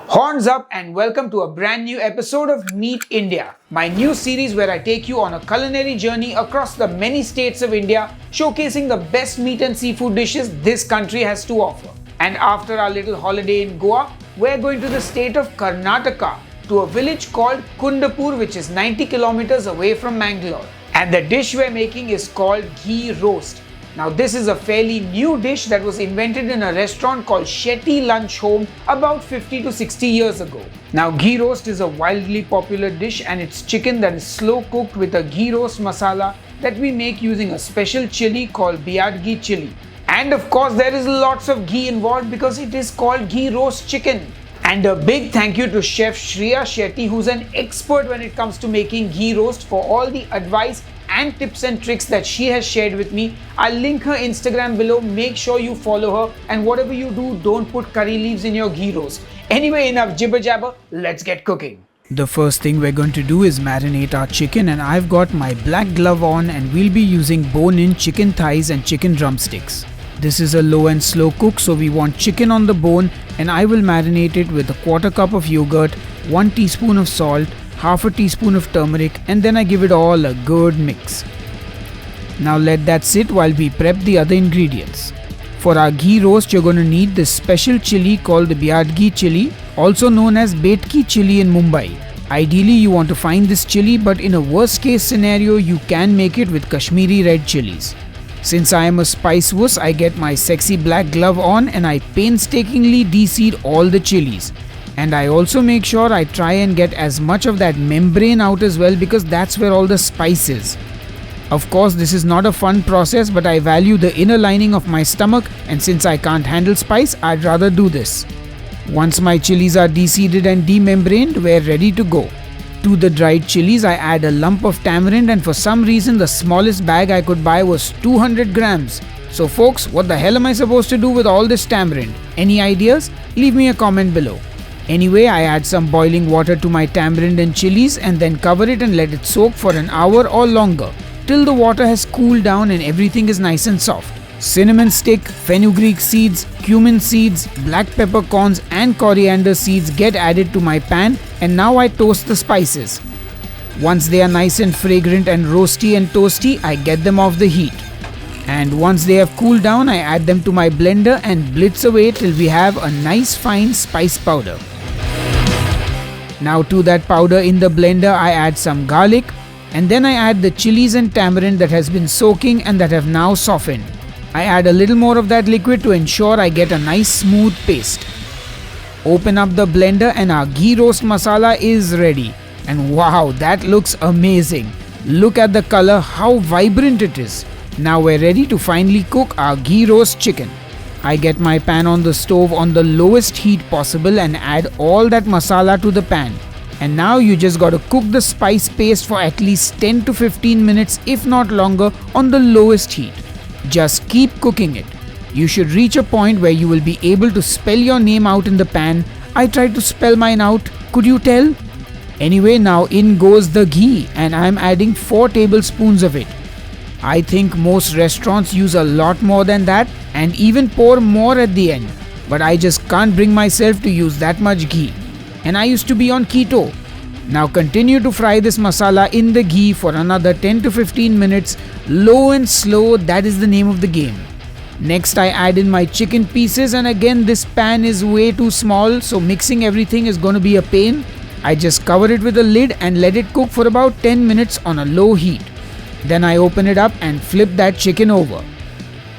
Horns up and welcome to a brand new episode of Meet India, my new series where I take you on a culinary journey across the many states of India, showcasing the best meat and seafood dishes this country has to offer. And after our little holiday in Goa, we're going to the state of Karnataka, to a village called Kundapur, which is 90 kilometers away from Mangalore. And the dish we're making is called Ghee Roast. Now this is a fairly new dish that was invented in a restaurant called Shetty Lunch Home about 50 to 60 years ago. Now ghee roast is a wildly popular dish and it's chicken that is slow cooked with a ghee roast masala that we make using a special chili called Byadgi chili. And of course there is lots of ghee involved because it is called Ghee Roast Chicken. And a big thank you to Chef Shriya Shetty, who's an expert when it comes to making ghee roast, for all the advice and tips and tricks that she has shared with me. I'll link her Instagram below. Make sure you follow her, and whatever you do, don't put curry leaves in your ghee roast. Anyway, enough jibber jabber, let's get cooking. The first thing we're going to do is marinate our chicken, and I've got my black glove on and we'll be using bone-in chicken thighs and chicken drumsticks. This is a low and slow cook, so we want chicken on the bone, and I will marinate it with a quarter cup of yogurt, 1 teaspoon of salt, half a teaspoon of turmeric, and then I give it all a good mix. Now let that sit while we prep the other ingredients. For our ghee roast, you're going to need this special chili called the Byadgi chili, also known as Betki chili in Mumbai. Ideally you want to find this chili, but in a worst case scenario you can make it with Kashmiri red chilies. Since I am a spice wuss, I get my sexy black glove on and I painstakingly de-seed all the chilies. And I also make sure I try and get as much of that membrane out as well, because that's where all the spice is. Of course this is not a fun process, but I value the inner lining of my stomach, and since I can't handle spice, I'd rather do this. Once my chilies are de-seeded and demembraned, we're ready to go. To the dried chilies, I add a lump of tamarind, and for some reason the smallest bag I could buy was 200 grams. So folks, what the hell am I supposed to do with all this tamarind? Any ideas? Leave me a comment below. Anyway, I add some boiling water to my tamarind and chilies and then cover it and let it soak for an hour or longer, till the water has cooled down and everything is nice and soft. Cinnamon stick, fenugreek seeds, cumin seeds, black peppercorns and coriander seeds get added to my pan, and now I toast the spices. Once they are nice and fragrant and roasty and toasty, I get them off the heat. And once they have cooled down, I add them to my blender and blitz away till we have a nice fine spice powder. Now to that powder in the blender, I add some garlic, and then I add the chilies and tamarind that has been soaking and that have now softened. I add a little more of that liquid to ensure I get a nice smooth paste. Open up the blender and our ghee roast masala is ready. And wow, that looks amazing. Look at the color, how vibrant it is. Now we're ready to finally cook our ghee roast chicken. I get my pan on the stove on the lowest heat possible and add all that masala to the pan. And now you just gotta cook the spice paste for at least 10 to 15 minutes, if not longer, on the lowest heat. Just keep cooking it. You should reach a point where you will be able to spell your name out in the pan. I tried to spell mine out. Could you tell? Anyway, now in goes the ghee, and I am adding 4 tablespoons of it. I think most restaurants use a lot more than that and even pour more at the end. But I just can't bring myself to use that much ghee. And I used to be on keto. Now continue to fry this masala in the ghee for another 10 to 15 minutes, low and slow, that is the name of the game. Next I add in my chicken pieces, and again this pan is way too small, so mixing everything is going to be a pain. I just cover it with a lid and let it cook for about 10 minutes on a low heat. Then I open it up and flip that chicken over.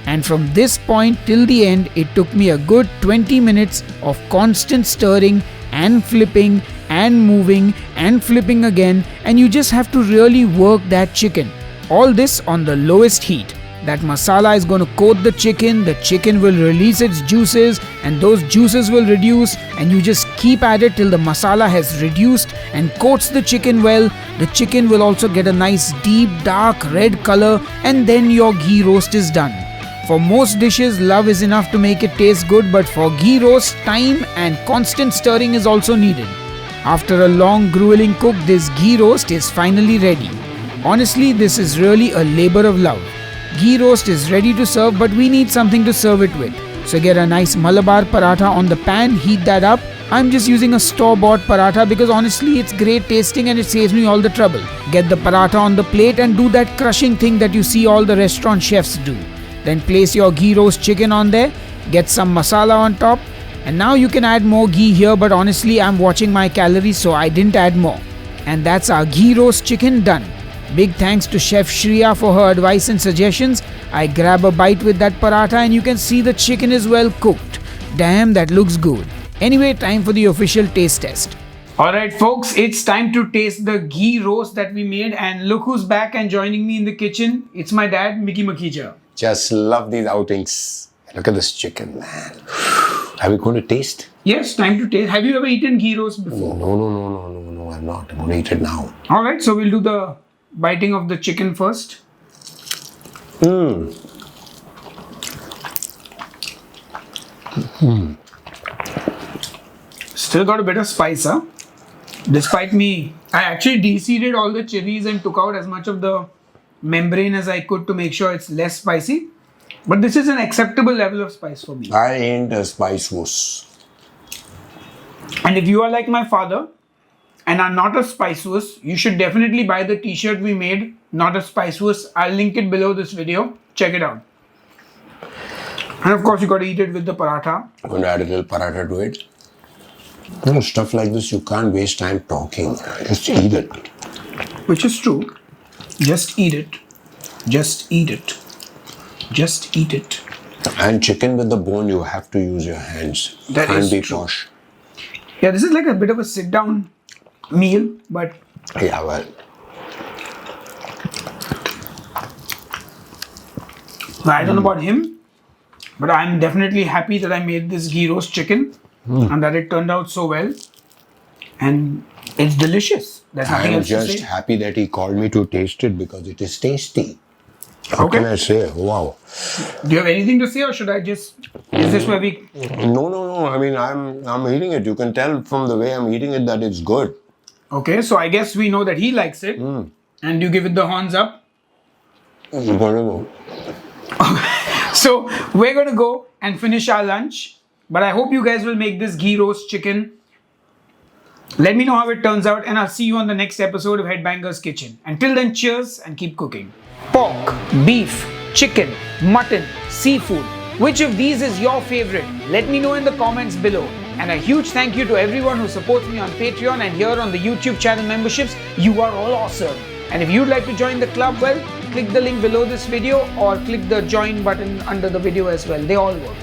And from this point till the end, it took me a good 20 minutes of constant stirring and flipping and moving and flipping again, and you just have to really work that chicken. All this on the lowest heat. That masala is going to coat the chicken will release its juices, and those juices will reduce, and you just keep at it till the masala has reduced and coats the chicken well. The chicken will also get a nice deep dark red color, and then your ghee roast is done. For most dishes, love is enough to make it taste good, but for ghee roast, time and constant stirring is also needed. After a long grueling cook, this ghee roast is finally ready. Honestly, this is really a labor of love. Ghee roast is ready to serve, but we need something to serve it with. So get a nice Malabar paratha on the pan, heat that up, I'm just using a store-bought paratha because honestly it's great tasting and it saves me all the trouble. Get the paratha on the plate and do that crushing thing that you see all the restaurant chefs do. Then place your ghee roast chicken on there, get some masala on top, and now you can add more ghee here, but honestly I'm watching my calories so I didn't add more. And that's our ghee roast chicken done. Big thanks to Chef Shriya for her advice and suggestions. I grab a bite with that paratha and you can see the chicken is well cooked. Damn, that looks good. Anyway, time for the official taste test. Alright folks, it's time to taste the ghee roast that we made, and look who's back and joining me in the kitchen. It's my dad, Mickey Makija. Just love these outings. Look at this chicken, man. Are we going to taste? Yes, time to taste. Have you ever eaten ghee roast before? No, I'm not. I'm going to eat it now. Alright, so we'll do the biting of the chicken first. Still got a bit of spice, huh? Despite me, I actually de-seeded all the chilies and took out as much of the membrane as I could to make sure it's less spicy. But this is an acceptable level of spice for me. I ain't a spice wuss. And if you are like my father and are not a spice wuss, you should definitely buy the t-shirt we made, Not a Spice Wuss. I'll link it below this video. Check it out. And of course, you got to eat it with the paratha. I'm going to add a little paratha to it. You know, stuff like this, you can't waste time talking. Just eat it. Which is true. Just eat it. Just eat it. Just eat it. And chicken with the bone, you have to use your hands. That can't is be true. posh. Yeah, this is like a bit of a sit-down meal, but Yeah, well. I don't know about him, but I'm definitely happy that I made this ghee roast chicken and that it turned out so well. And it's delicious. There's nothing I'm else to just say. happy that he called me to taste it because it is tasty. How Okay. can I say? Wow. Do you have anything to say, or should I just... Is this where we... No. I mean, I'm eating it. You can tell from the way I'm eating it that it's good. Okay, so I guess we know that he likes it. And you give it the horns up. Wonderful. So we're going to go and finish our lunch. But I hope you guys will make this ghee roast chicken. Let me know how it turns out, and I'll see you on the next episode of Headbangers Kitchen. Until then, cheers and keep cooking. Pork, beef, chicken, mutton, seafood. Which of these is your favorite? Let me know in the comments below. And a huge thank you to everyone who supports me on Patreon and here on the YouTube channel memberships. You are all awesome. And if you'd like to join the club, well, click the link below this video or click the join button under the video as well. They all work.